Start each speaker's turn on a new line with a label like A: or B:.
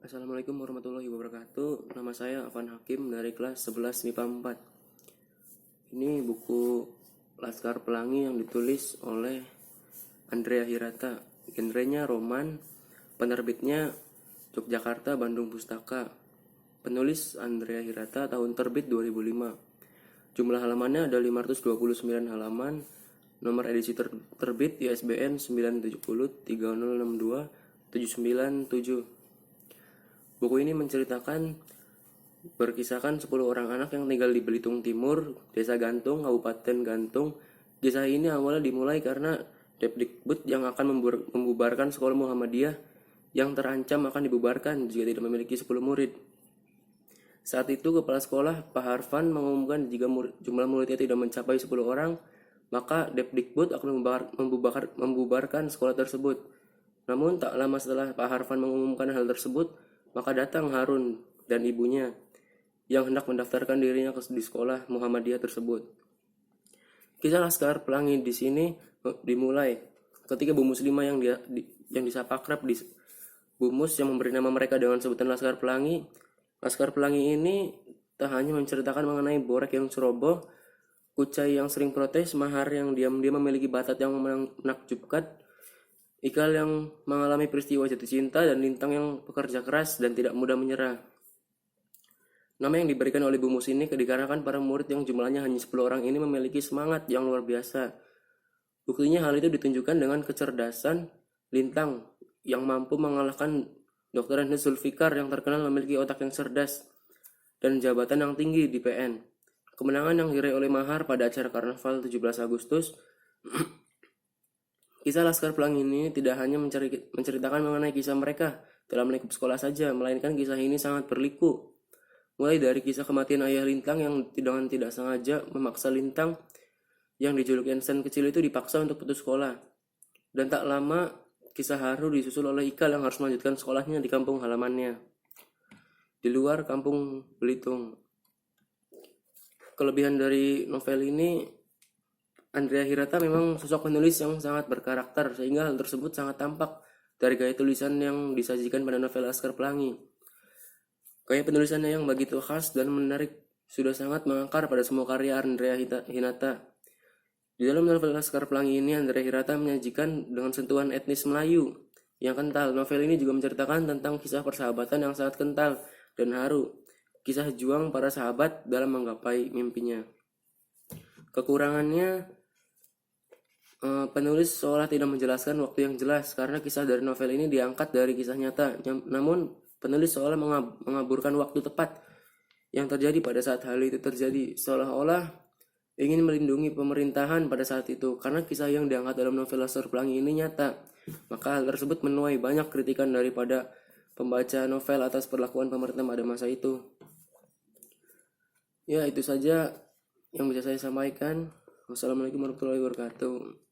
A: Assalamualaikum warahmatullahi wabarakatuh. Nama saya Afan Hakim dari kelas 11 MIPA 4. Ini buku Laskar Pelangi yang ditulis oleh Andrea Hirata. Genrenya roman, penerbitnya Yogyakarta Bandung Pustaka. Penulis Andrea Hirata, tahun terbit 2005. Jumlah halamannya ada 529 halaman. Nomor edisi terbit ISBN 970 3062 797. Buku ini berkisahkan 10 orang anak yang tinggal di Belitung Timur, Desa Gantung, Kabupaten Gantung. Kisah ini awalnya dimulai karena Depdikbud yang akan membubarkan sekolah Muhammadiyah yang terancam akan dibubarkan jika tidak memiliki 10 murid. Saat itu kepala sekolah Pak Harfan mengumumkan jika jumlah muridnya tidak mencapai 10 orang, maka Depdikbud akan membubarkan sekolah tersebut. Namun tak lama setelah Pak Harfan mengumumkan hal tersebut, maka datang Harun dan ibunya yang hendak mendaftarkan dirinya di sekolah Muhammadiyah tersebut. Kisah Laskar Pelangi di sini dimulai ketika Bu Muslimah yang disapa akrab di Bu Mus yang memberi nama mereka dengan sebutan Laskar Pelangi. Laskar Pelangi ini tak hanya menceritakan mengenai Borek yang ceroboh, Kucai yang sering protes, Mahar yang diam-diam memiliki batat yang menakjubkan, Ikal yang mengalami peristiwa jatuh cinta, dan Lintang yang pekerja keras dan tidak mudah menyerah. Nama yang diberikan oleh Bu Mus ini dikarenakan para murid yang jumlahnya hanya 10 orang ini memiliki semangat yang luar biasa. Buktinya hal itu ditunjukkan dengan kecerdasan Lintang yang mampu mengalahkan Dr. Hendra Zulfikar yang terkenal memiliki otak yang cerdas dan jabatan yang tinggi di PN. Kemenangan yang diraih oleh Mahar pada acara Karnaval 17 Agustus. Kisah Laskar Pelangi ini tidak hanya menceritakan mengenai kisah mereka dalam lingkup sekolah saja, melainkan kisah ini sangat berliku. Mulai dari kisah kematian ayah Lintang yang dengan tidak sengaja memaksa Lintang yang dijuluki Einstein kecil itu dipaksa untuk putus sekolah. Dan tak lama kisah haru disusul oleh Ikal yang harus melanjutkan sekolahnya di kampung halamannya, di luar kampung Belitung. Kelebihan dari novel ini, Andrea Hirata memang sosok penulis yang sangat berkarakter, sehingga hal tersebut sangat tampak dari gaya tulisan yang disajikan pada novel Laskar Pelangi. Gaya penulisannya yang begitu khas dan menarik sudah sangat mengakar pada semua karya Andrea Hirata. Di dalam novel Laskar Pelangi ini, Andrea Hirata menyajikan dengan sentuhan etnis Melayu yang kental. Novel ini juga menceritakan tentang kisah persahabatan yang sangat kental dan haru, kisah juang para sahabat dalam menggapai mimpinya. Kekurangannya, penulis seolah tidak menjelaskan waktu yang jelas karena kisah dari novel ini diangkat dari kisah nyata. Namun penulis seolah mengaburkan waktu tepat yang terjadi pada saat hal itu terjadi, seolah-olah ingin melindungi pemerintahan pada saat itu karena kisah yang diangkat dalam novel Laskar Pelangi ini nyata. Maka hal tersebut menuai banyak kritikan daripada pembaca novel atas perlakuan pemerintah pada masa itu. Ya, itu saja yang bisa saya sampaikan. Wassalamualaikum warahmatullahi wabarakatuh.